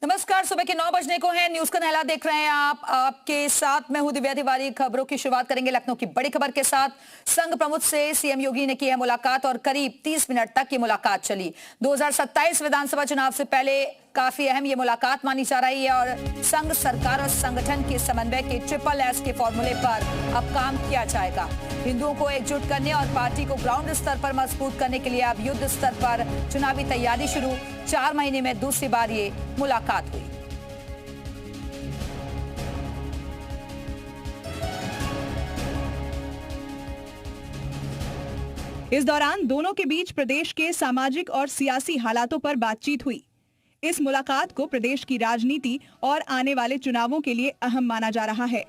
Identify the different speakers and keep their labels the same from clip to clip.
Speaker 1: नमस्कार। सुबह के 9 बजने को है। न्यूज का नहला देख रहे हैं आप। आपके साथ मैं हूं दिव्या तिवारी। खबरों की शुरुआत करेंगे लखनऊ की बड़ी खबर के साथ। संघ प्रमुख से सीएम योगी ने की है मुलाकात और करीब 30 मिनट तक ये मुलाकात चली। 2027 विधानसभा चुनाव से पहले काफी अहम ये मुलाकात मानी जा रही है और संघ सरकार और संगठन के समन्वय के SSS के फॉर्मूले पर अब काम किया जाएगा। हिंदुओं को एकजुट करने और पार्टी को ग्राउंड स्तर पर मजबूत करने के लिए अब युद्ध स्तर पर चुनावी तैयारी शुरू। 4 महीने में दूसरी बार ये मुलाकात हुई।
Speaker 2: इस दौरान दोनों के बीच प्रदेश के सामाजिक और सियासी हालातों पर बातचीत हुई। इस मुलाकात को प्रदेश की राजनीति और आने वाले चुनावों के लिए अहम माना जा रहा है।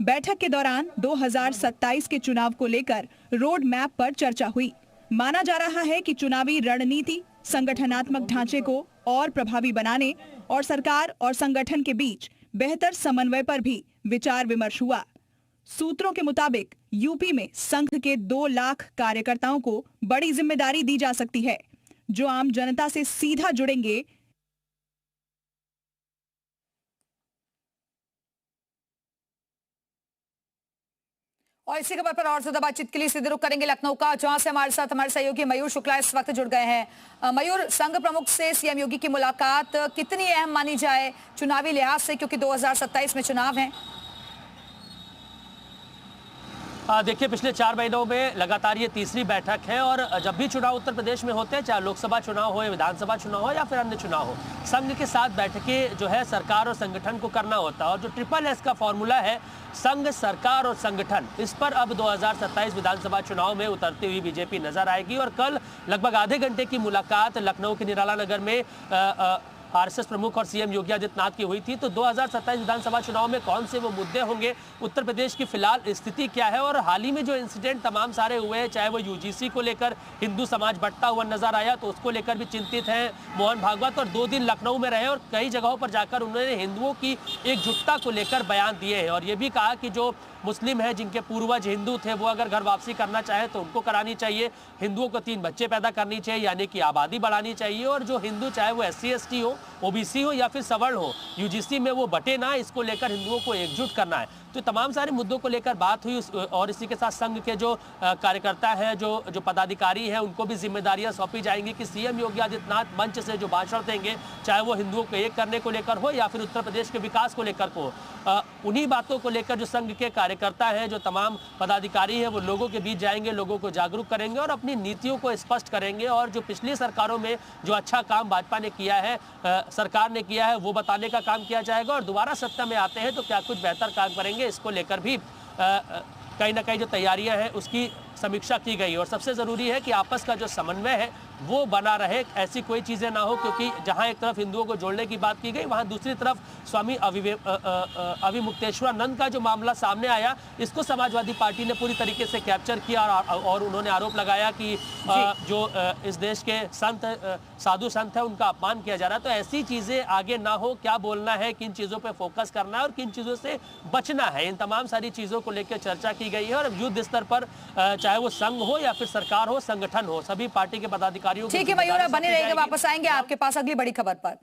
Speaker 2: बैठक के दौरान 2027 के चुनाव को लेकर रोड मैप पर चर्चा हुई। माना जा रहा है कि चुनावी रणनीति, संगठनात्मक ढांचे को और प्रभावी बनाने और सरकार और संगठन के बीच बेहतर समन्वय पर भी विचार विमर्श हुआ। सूत्रों के मुताबिक यूपी में संघ के 2 लाख कार्यकर्ताओं को बड़ी जिम्मेदारी दी जा सकती है, जो आम जनता से सीधा जुड़ेंगे।
Speaker 1: और इसी खबर पर और ज्यादा बातचीत के लिए सीधे रुख करेंगे लखनऊ का, जहां से हमारे साथ हमारे सहयोगी मयूर शुक्ला इस वक्त जुड़ गए हैं। मयूर, संघ प्रमुख से सीएम योगी की मुलाकात कितनी अहम मानी जाए चुनावी लिहाज से, क्योंकि 2027 में चुनाव है?
Speaker 3: देखिए, पिछले 4 महीनों में लगातार ये तीसरी बैठक है और जब भी चुनाव उत्तर प्रदेश में होते हैं, चाहे लोकसभा चुनाव हो या विधानसभा चुनाव हो या फिर अन्य चुनाव हो, संघ के साथ बैठकें जो है सरकार और संगठन को करना होता है। और जो SSS का फॉर्मूला है, संघ, सरकार और संगठन, इस पर अब 2027 विधानसभा चुनाव में उतरती हुई बीजेपी नजर आएगी। और कल लगभग आधे घंटे की मुलाकात लखनऊ के निराला नगर में RSS प्रमुख और सीएम योगी आदित्यनाथ की हुई थी। तो 2027 विधानसभा चुनाव में कौन से वो मुद्दे होंगे, उत्तर प्रदेश की फिलहाल स्थिति क्या है, और हाल ही में जो इंसिडेंट तमाम सारे हुए हैं, चाहे वो UGC को लेकर हिंदू समाज बंटता हुआ नजर आया तो उसको लेकर भी चिंतित हैं मोहन भागवत, और 2 दिन लखनऊ में रहे और कई जगहों पर जाकर उन्होंने हिंदुओं की एकजुटता को लेकर बयान दिए हैं। और ये भी कहा कि जो मुस्लिम है, जिनके पूर्वज हिंदू थे, वो अगर घर वापसी करना चाहे तो उनको करानी चाहिए। हिंदुओं को 3 बच्चे पैदा करनी चाहिए, यानी कि आबादी बढ़ानी चाहिए। और जो हिंदू, चाहे वो SC ST हो, OBC हो या फिर सवर्ण हो, UGC में वो बटे ना, इसको लेकर हिंदुओं को एकजुट करना है। तो तमाम सारे मुद्दों को लेकर बात हुई। और इसी के साथ संघ के जो कार्यकर्ता हैं, जो पदाधिकारी हैं, उनको भी जिम्मेदारियां सौंपी जाएंगी कि सीएम योगी आदित्यनाथ मंच से जो भाषण देंगे, चाहे वो हिंदुओं को एक करने को लेकर हो या फिर उत्तर प्रदेश के विकास को लेकर हो, उन्हीं बातों को लेकर जो संघ के कार्यकर्ता हैं, जो तमाम पदाधिकारी हैं, वो लोगों के बीच जाएंगे, लोगों को जागरूक करेंगे और अपनी नीतियों को स्पष्ट करेंगे। और जो पिछली सरकारों में जो अच्छा काम भाजपा ने किया है, सरकार ने किया है, वो बताने का काम किया जाएगा। और दोबारा सत्ता में आते हैं तो क्या कुछ बेहतर काम करेंगे, इसको लेकर भी कहीं ना कहीं जो तैयारियां हैं उसकी समीक्षा की गई। और सबसे ज़रूरी है कि आपस का जो समन्वय है वो बना रहे, ऐसी कोई चीज़ें ना हो, क्योंकि जहां एक तरफ हिंदुओं को जोड़ने की बात की गई, वहां दूसरी तरफ स्वामी अविमुक्तेश्वरानंद का जो मामला सामने आया, इसको समाजवादी पार्टी ने पूरी तरीके से कैप्चर किया और उन्होंने आरोप लगाया कि जो इस देश के संत, साधु संत है, उनका अपमान किया जा रहा है। तो ऐसी चीज़ें आगे ना हो, क्या बोलना है, किन चीज़ों पर फोकस करना है और किन चीज़ों से बचना है, इन तमाम सारी चीज़ों को लेकर चर्चा की गई है। और युद्ध स्तर पर चाहे वो संघ हो या फिर सरकार हो, संगठन हो, सभी पार्टी के पदाधिकारियों।
Speaker 1: ठीक है मयूर, बने रहेंगे, वापस आएंगे आपके पास अगली बड़ी खबर पर।